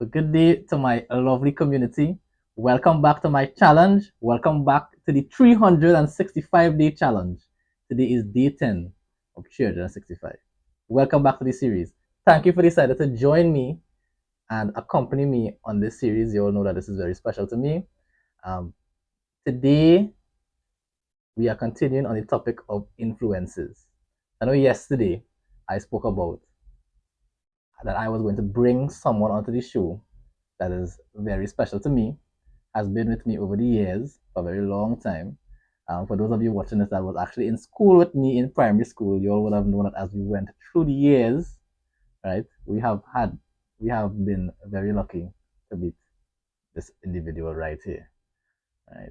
So good day to my lovely community. Welcome back to my challenge. Welcome back to the 365-day challenge. Today is day 10 of 365. Welcome back to the series. Thank you for deciding to join me and accompany me on this series. You all know that this is very special to me. Um, Today, we are continuing on the topic of influences. I know yesterday I spoke about that I was going to bring someone onto the show that is very special to me, has been with me over the years for a very long time. For those of you watching this that was actually in school with me in primary school, you all would have known that as we went through the years, right? We have been very lucky to meet this individual right here, right?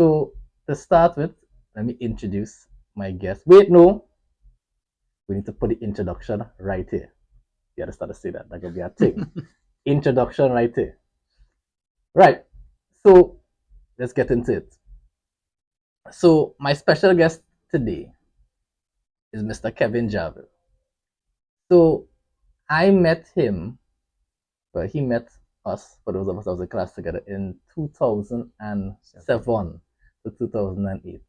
So to start with, let me introduce my guest. Wait, no, we need to put the introduction right here. You gotta start to say that. That could be a thing. Introduction right here. Right. So let's get into it. So my special guest today is Mr. Kevin Jarvis. So I met him, well, he met us, for those of us that was in class together, in 2007 to 2008.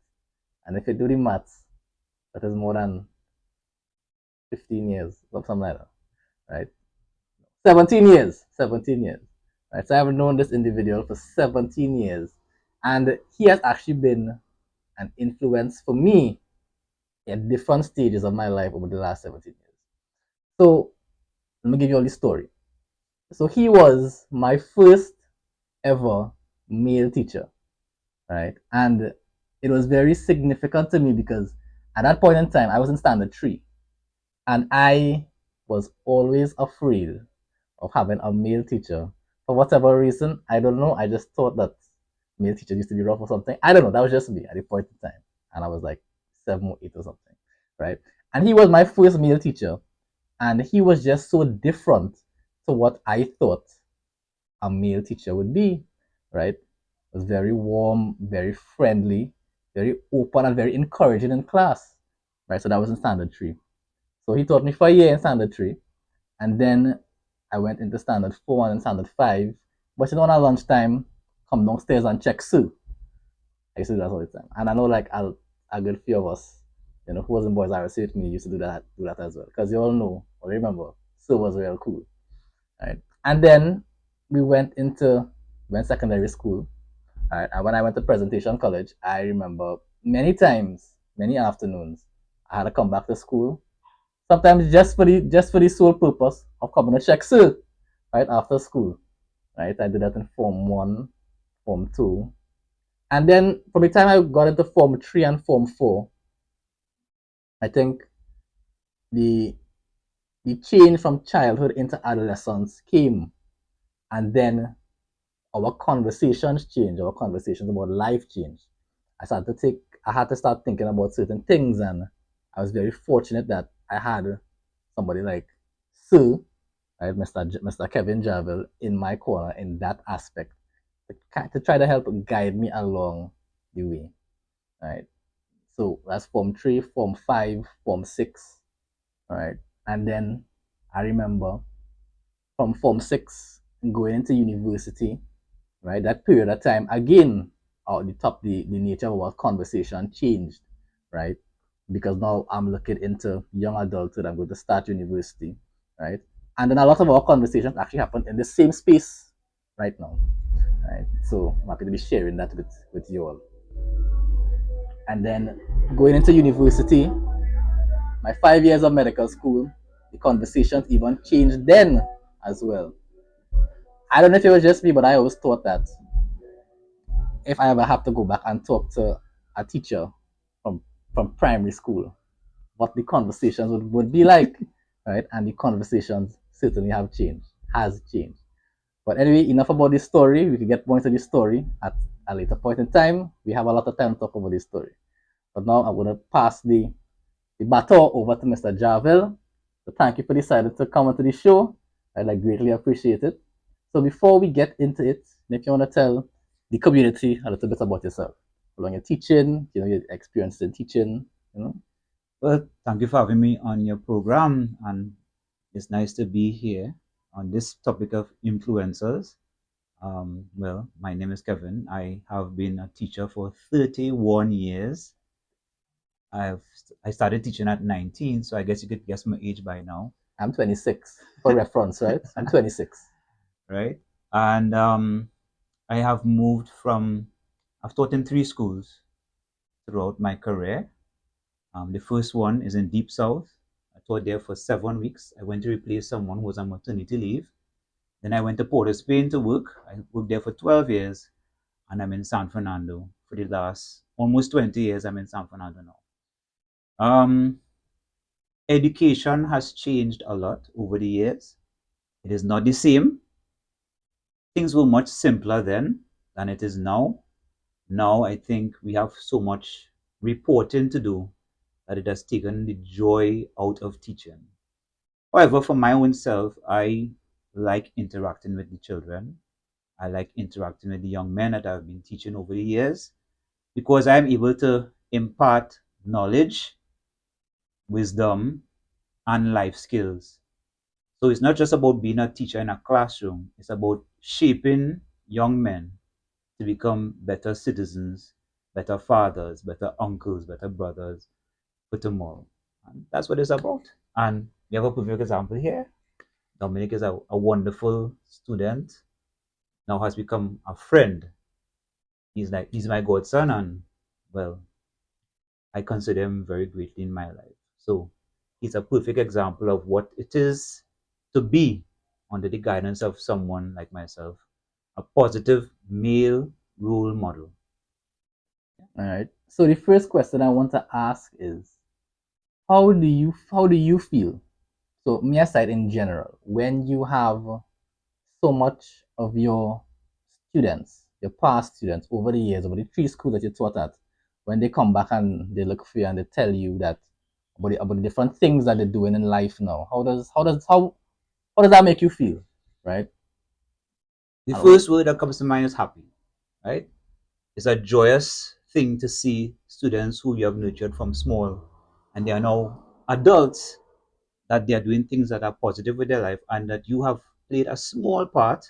And if you do the maths, that is more than 15 years or something like that, right? 17 years, 17 years. Right, so I've known this individual for 17 years, and he has actually been an influence for me at different stages of my life over the last 17 years. So let me give you all the story. So he was my first ever male teacher, right? And it was very significant to me because at that point in time, I was in standard three, and I was always afraid of having a male teacher for whatever reason. I don't know. I just thought that male teacher used to be rough or something. I don't know. That was just me at the point in time, and I was like 7 or 8 or something, right? And he was my first male teacher, and he was just so different to what I thought a male teacher would be, right? He was very warm, very friendly, very open, and very encouraging in class, right? So that was in standard three. So he taught me for a year in standard three, and then I went into standard four and standard five. But you know, on our lunchtime, come downstairs and check Sue. I used to do that all the time. And I know like a good few of us, who was in boys RSC with me used to do that as well. Because you all know or remember, Sue was real cool. Right. And then we went secondary school. Right. And when I went to presentation college, I remember many times, many afternoons, I had to come back to school. Sometimes just for the sole purpose of coming to check Sue, right, after school. Right. I did that in Form 1, Form 2. And then from the time I got into Form 3 and Form 4, I think the the change from childhood into adolescence came, and then our conversations changed. Our conversations about life changed. I had to start thinking about certain things, and I was very fortunate that I had somebody like Sir, right, Mr. Kevin Javel, in my corner in that aspect to try to help guide me along the way, right? So that's Form 3, Form 5, Form 6, all right? And then I remember from Form 6 going into university, right? That period of time, again, the nature of our conversation changed, right? Because now I'm looking into young adulthood, I'm going to start university, right? And then a lot of our conversations actually happen in the same space right now, right? So I'm happy to be sharing that with you all. And then going into university, my 5 years of medical school, the conversations even changed then as well. I don't know if it was just me, but I always thought that if I ever have to go back and talk to a teacher from from primary school, what the conversations would be like, right? And the conversations certainly has changed. But anyway, enough about this story. We can get more into this story at a later point in time. We have a lot of time to talk about this story. But now I'm going to pass the baton over to Mr. Javel. So thank you for deciding to come onto the show. I like greatly appreciate it. So before we get into it, if you want to tell the community a little bit about yourself, how long you're teaching, your experience in teaching. Well, thank you for having me on your program, and it's nice to be here. on this topic of influencers. Well, my name is Kevin. I have been a teacher for 31 years. I've I started teaching at 19, so I guess you could guess my age by now, I'm 26 for reference, right? I'm 26. right? And I have moved from I've taught in three schools throughout my career. The first one is in Deep South. I taught there for 7 weeks. I went to replace someone who was on maternity leave. Then I went to Port of Spain to work. I worked there for 12 years, and I'm in San Fernando for the last almost 20 years. I'm in San Fernando now. Um, Education has changed a lot over the years. It is not the same. Things were much simpler then than it is now. Now I think we have so much reporting to do that it has taken the joy out of teaching. However, for my own self, I like interacting with the children. I like interacting with the young men that I've been teaching over the years because I'm able to impart knowledge, wisdom, and life skills. So it's not just about being a teacher in a classroom, it's about shaping young men to become better citizens, better fathers, better uncles, better brothers for tomorrow. And that's what it's about. And we have a perfect example here. Dominic is a wonderful student, now has become a friend. He's my godson, and well, I consider him very greatly in my life. So he's a perfect example of what it is to be under the guidance of someone like myself, a positive male role model. All right. So the first question I want to ask is, how do you feel? So me aside in general, when you have so much of your students, your past students over the years, over the three schools that you taught at, when they come back and they look for you and they tell you that about the different things that they're doing in life now, how does that make you feel, right? The And first word that comes to mind is happy, right? It's a joyous thing to see students who you have nurtured from small and they are now adults, that they are doing things that are positive with their life and that you have played a small part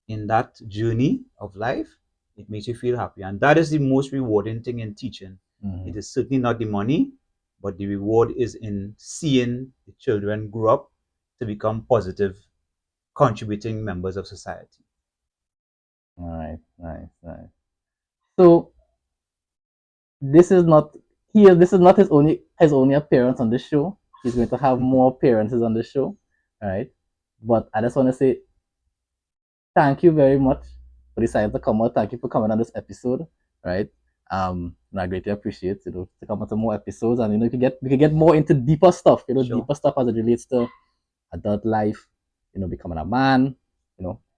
in that journey of life. It makes you feel happy. And that is the most rewarding thing in teaching. mm-hmm. It is certainly not the money, but the reward is in seeing the children grow up to become positive, contributing members of society. All right, nice, nice. So this is not here. This is not his only appearance on the show. He's going to have more appearances on the show, all right? But I just want to say thank you very much for deciding to come out. Thank you for coming on this episode, right? And I greatly appreciate to come on to more episodes, and we can get more into deeper stuff, Sure. deeper stuff as it relates to adult life, becoming a man,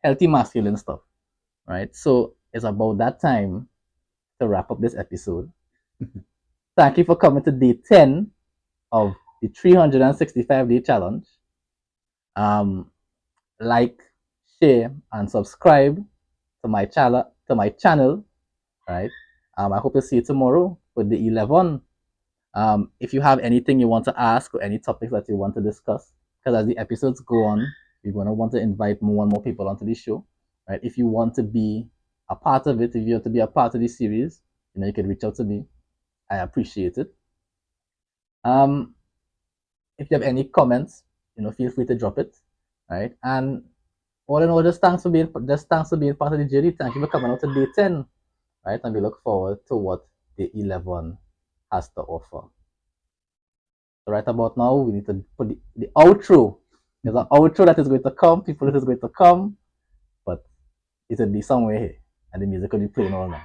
healthy masculine stuff, right? So it's about that time to wrap up this episode. Thank you for coming to day 10 of the 365-day challenge. Um, like, share, and subscribe to my channel, right? I hope to see you tomorrow with the 11. If you have anything you want to ask or any topics that you want to discuss, because as the episodes go on, we're going to want to invite more and more people onto the show, right? If you want to be a part of it, if you want to be a part of this series, you can reach out to me. I appreciate it. Um, if you have any comments, feel free to drop it, right? And all in all, just thanks for being part of the journey. Thank you for coming out to day 10, right? And we look forward to what day 11 has to offer. So right about now, we need to put the outro. There's an outro that is going to come, people that is going to come, but it will be somewhere here, and the music will be playing all now.